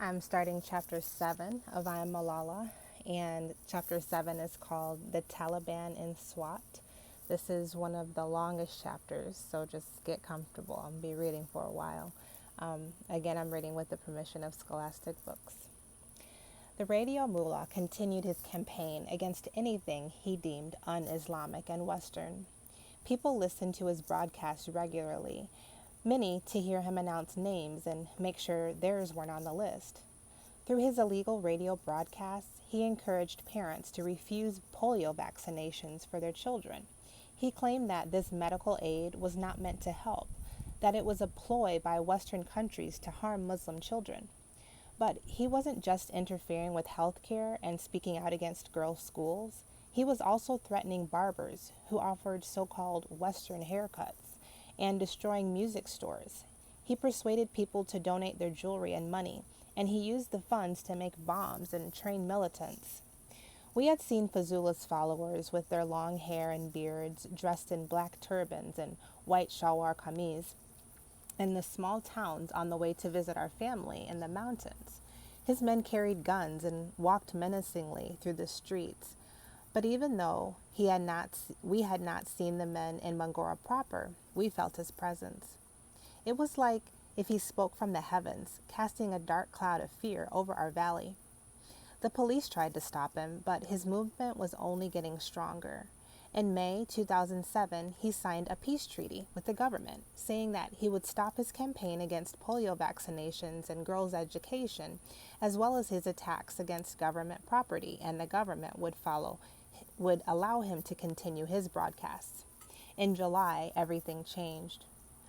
I'm starting chapter 7 of I Am Malala, and chapter 7 is called The Taliban in SWAT. This is one of the longest chapters, so just get comfortable. I'll be reading for a while. Again, I'm reading with the permission of Scholastic Books. The radio mullah continued his campaign against anything he deemed un-Islamic and Western. People listened to his broadcasts regularly, many to hear him announce names and make sure theirs weren't on the list. Through his illegal radio broadcasts, he encouraged parents to refuse polio vaccinations for their children. He claimed that this medical aid was not meant to help, that it was a ploy by Western countries to harm Muslim children. But he wasn't just interfering with health care and speaking out against girls' schools. He was also threatening barbers who offered so-called Western haircuts and destroying music stores. He persuaded people to donate their jewelry and money, and he used the funds to make bombs and train militants. We had seen Fazula's followers with their long hair and beards, dressed in black turbans and white shalwar kameez, in the small towns on the way to visit our family in the mountains. His men carried guns and walked menacingly through the streets. But even though we had not seen the men in Mangora proper, we felt his presence. It was like if he spoke from the heavens, casting a dark cloud of fear over our valley. The police tried to stop him, but his movement was only getting stronger. In May 2007, he signed a peace treaty with the government, saying that he would stop his campaign against polio vaccinations and girls' education, as well as his attacks against government property, and the government would allow him to continue his broadcasts. In July, everything changed.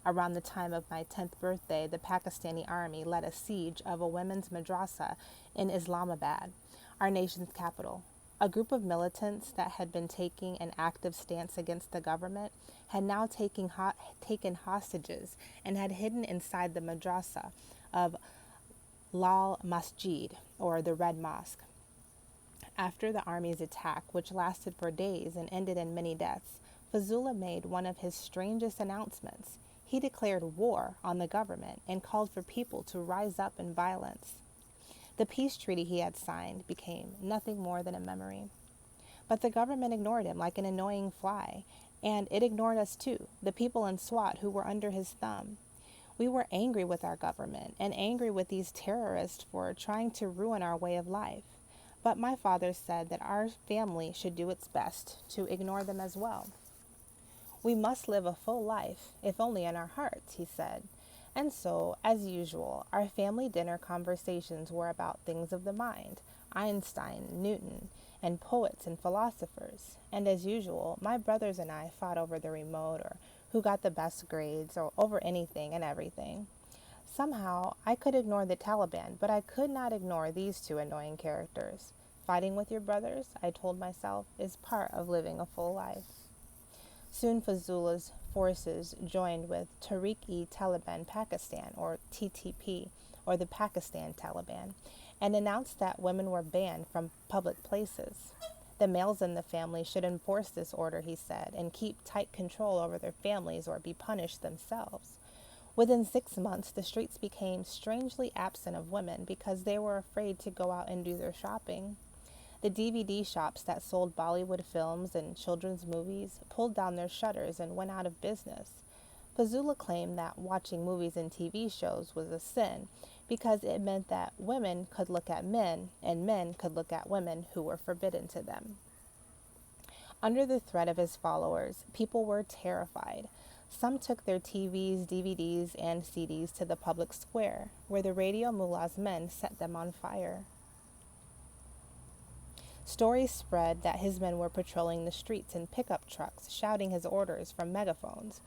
Around the time of my 10th birthday, the Pakistani army led a siege of a women's madrasa in Islamabad, our nation's capital. A group of militants that had been taking an active stance against the government had now taken hostages and had hidden inside the madrasa of Lal Masjid, or the Red Mosque. After the army's attack, which lasted for days and ended in many deaths, Fazula made one of his strangest announcements. He declared war on the government and called for people to rise up in violence. The peace treaty he had signed became nothing more than a memory. But the government ignored him like an annoying fly, and it ignored us too, the people in SWAT who were under his thumb. We were angry with our government and angry with these terrorists for trying to ruin our way of life. But my father said that our family should do its best to ignore them as well. We must live a full life, if only in our hearts, he said. And so, as usual, our family dinner conversations were about things of the mind, Einstein, Newton, and poets and philosophers. And as usual, my brothers and I fought over the remote or who got the best grades or over anything and everything. Somehow, I could ignore the Taliban, but I could not ignore these two annoying characters. Fighting with your brothers, I told myself, is part of living a full life. Soon Fazula's forces joined with Tehreek-e-Taliban Pakistan, or TTP, or the Pakistan Taliban, and announced that women were banned from public places. The males in the family should enforce this order, he said, and keep tight control over their families or be punished themselves. Within 6 months, the streets became strangely absent of women because they were afraid to go out and do their shopping. The DVD shops that sold Bollywood films and children's movies pulled down their shutters and went out of business. Fazula claimed that watching movies and TV shows was a sin because it meant that women could look at men and men could look at women who were forbidden to them. Under the threat of his followers, people were terrified. Some took their TVs, DVDs, and CDs to the public square, where the radio mullah's men set them on fire. Stories spread that his men were patrolling the streets in pickup trucks, shouting his orders from megaphones.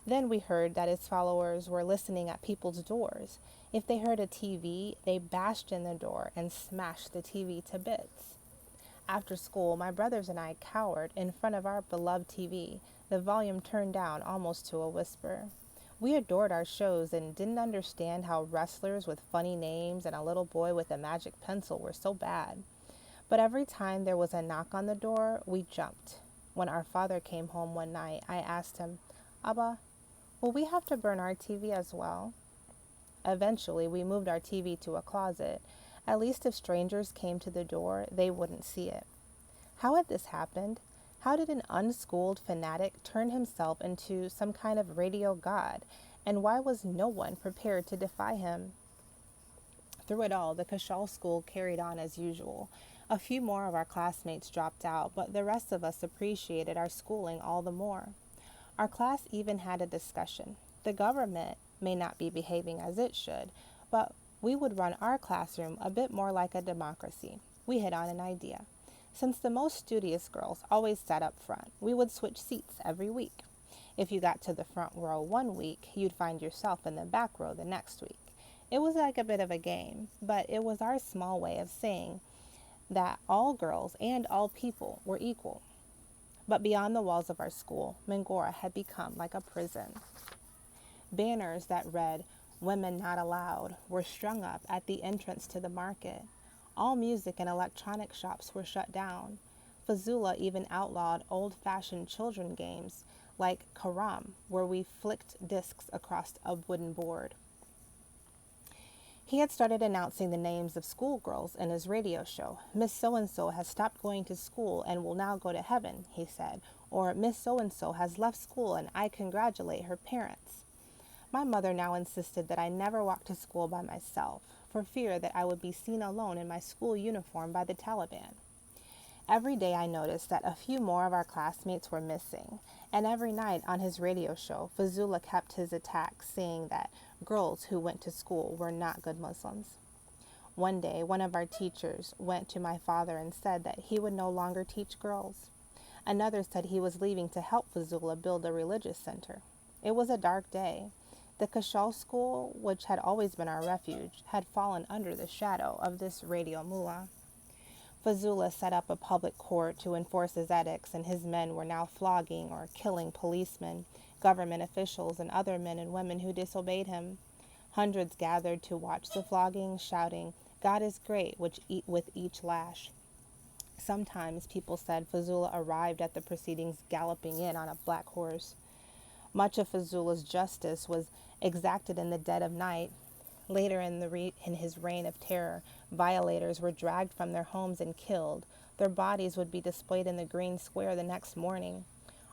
Then we heard that his followers were listening at people's doors. If they heard a TV, they bashed in the door and smashed the TV to bits. After school, my brothers and I cowered in front of our beloved TV, the volume turned down almost to a whisper. We adored our shows and didn't understand how wrestlers with funny names and a little boy with a magic pencil were so bad. But every time there was a knock on the door, we jumped. When our father came home one night, I asked him, "Abba, will we have to burn our TV as well?" Eventually, we moved our TV to a closet. At least if strangers came to the door, they wouldn't see it. How had this happened? How did an unschooled fanatic turn himself into some kind of radio god? And why was no one prepared to defy him? Through it all, the Kashal school carried on as usual. A few more of our classmates dropped out, but the rest of us appreciated our schooling all the more. Our class even had a discussion. The government may not be behaving as it should, but we would run our classroom a bit more like a democracy. We hit on an idea. Since the most studious girls always sat up front, we would switch seats every week. If you got to the front row one week, you'd find yourself in the back row the next week. It was like a bit of a game, but it was our small way of saying that all girls and all people were equal. But beyond the walls of our school, Mangora had become like a prison. Banners that read, "Women Not Allowed," were strung up at the entrance to the market. All music and electronic shops were shut down. Fazula even outlawed old-fashioned children games like Karam, where we flicked discs across a wooden board. He had started announcing the names of schoolgirls in his radio show. "Miss So-and-so has stopped going to school and will now go to heaven," he said. Or, "Miss So-and-so has left school and I congratulate her parents." My mother now insisted that I never walk to school by myself, for fear that I would be seen alone in my school uniform by the Taliban. Every day I noticed that a few more of our classmates were missing, and every night on his radio show, Fazula kept his attack, saying that girls who went to school were not good Muslims. One day, one of our teachers went to my father and said that he would no longer teach girls. Another said he was leaving to help Fazula build a religious center. It was a dark day. The Kashal school, which had always been our refuge, had fallen under the shadow of this radio mullah. Fazula set up a public court to enforce his edicts, and his men were now flogging or killing policemen, government officials, and other men and women who disobeyed him. Hundreds gathered to watch the flogging, shouting, "God is great," with each lash. Sometimes, people said, Fazula arrived at the proceedings galloping in on a black horse. Much of Fazula's justice was exacted in the dead of night. Later in his reign of terror, violators were dragged from their homes and killed. Their bodies would be displayed in the green square the next morning.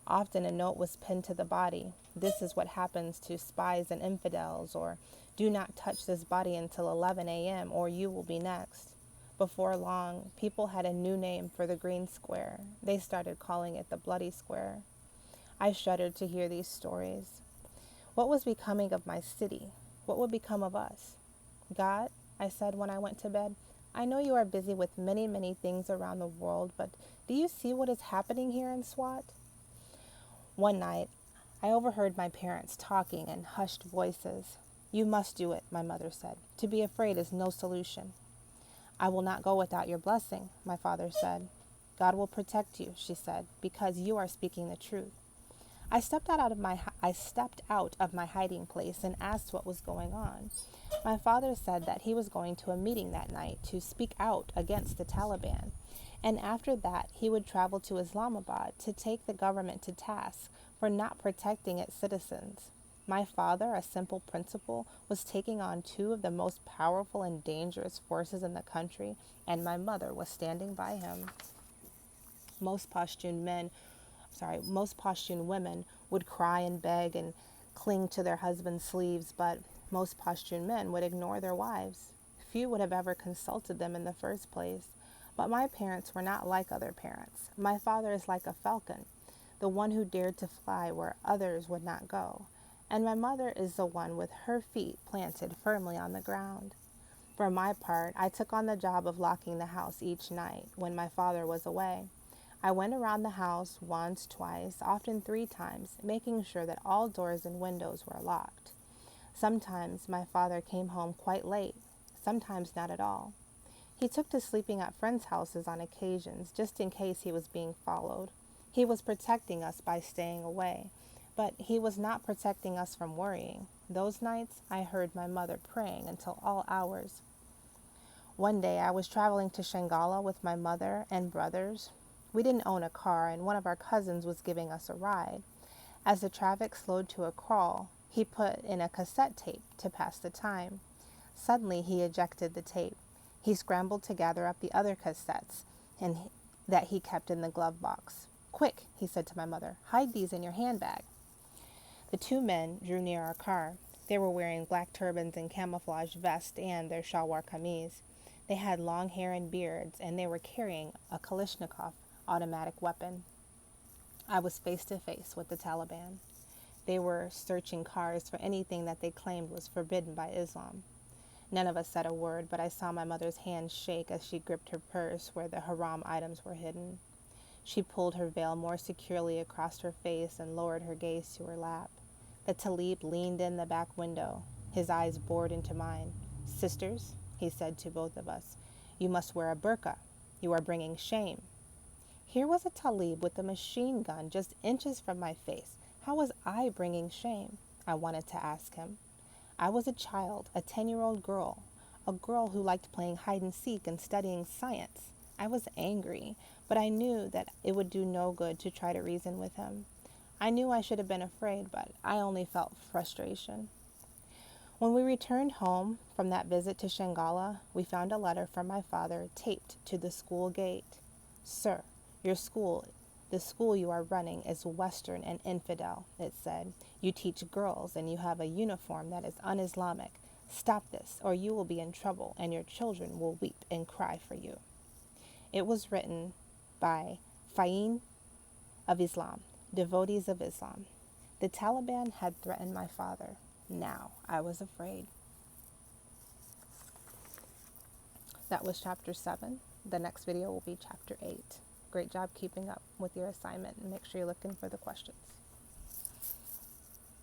Often a note was pinned to the body. "This is what happens to spies and infidels," or "Do not touch this body until 11 a.m. or you will be next." Before long, people had a new name for the green square. They started calling it the bloody square. I shuddered to hear these stories. What was becoming of my city? What would become of us? "God," I said when I went to bed, "I know you are busy with many, many things around the world, but do you see what is happening here in Swat?" One night, I overheard my parents talking in hushed voices. "You must do it," my mother said. "To be afraid is no solution." "I will not go without your blessing," my father said. "God will protect you," she said, "because you are speaking the truth." I stepped out of my hiding place and asked what was going on. My father said that he was going to a meeting that night to speak out against the Taliban, and after that he would travel to Islamabad to take the government to task for not protecting its citizens. My father, a simple principal, was taking on two of the most powerful and dangerous forces in the country, and my mother was standing by him. Most Pashtun women would cry and beg and cling to their husbands' sleeves, but most Pashtun men would ignore their wives. Few would have ever consulted them in the first place. But my parents were not like other parents. My father is like a falcon, the one who dared to fly where others would not go. And my mother is the one with her feet planted firmly on the ground. For my part, I took on the job of locking the house each night when my father was away. I went around the house once, twice, often 3 times, making sure that all doors and windows were locked. Sometimes my father came home quite late, sometimes not at all. He took to sleeping at friends' houses on occasions, just in case he was being followed. He was protecting us by staying away, but he was not protecting us from worrying. Those nights, I heard my mother praying until all hours. One day, I was traveling to Shangala with my mother and brothers. We didn't own a car, and one of our cousins was giving us a ride. As the traffic slowed to a crawl, He put in a cassette tape to pass the time. Suddenly he ejected the tape. He scrambled to gather up the other cassettes that he kept in the glove box. "Quick," he said to my mother, "hide these in your handbag." The two men drew near our car. They were wearing black turbans and camouflage vests and their shalwar kameez. They had long hair and beards, and they were carrying a Kalashnikov automatic weapon. I was face to face with the Taliban. They were searching cars for anything that they claimed was forbidden by Islam. None of us said a word, but I saw my mother's hand shake as she gripped her purse where the haram items were hidden. She pulled her veil more securely across her face and lowered her gaze to her lap. The Talib leaned in the back window. His eyes bored into mine. "Sisters," he said to both of us, "you must wear a burqa. You are bringing shame." Here was a Talib with a machine gun just inches from my face. How was I bringing shame? I wanted to ask him. I was a child, a 10-year-old girl, a girl who liked playing hide and seek and studying science. I was angry, but I knew that it would do no good to try to reason with him. I knew I should have been afraid, but I only felt frustration. When we returned home from that visit to Shangala, we found a letter from my father taped to the school gate. "Sir, the school you are running is Western and infidel," it said. "You teach girls and you have a uniform that is un-Islamic. Stop this, or you will be in trouble and your children will weep and cry for you." It was written by Fa'in of Islam, devotees of Islam. The Taliban had threatened my father. Now I was afraid. That was chapter 7. The next video will be chapter 8. Great job keeping up with your assignment, and make sure you're looking for the questions.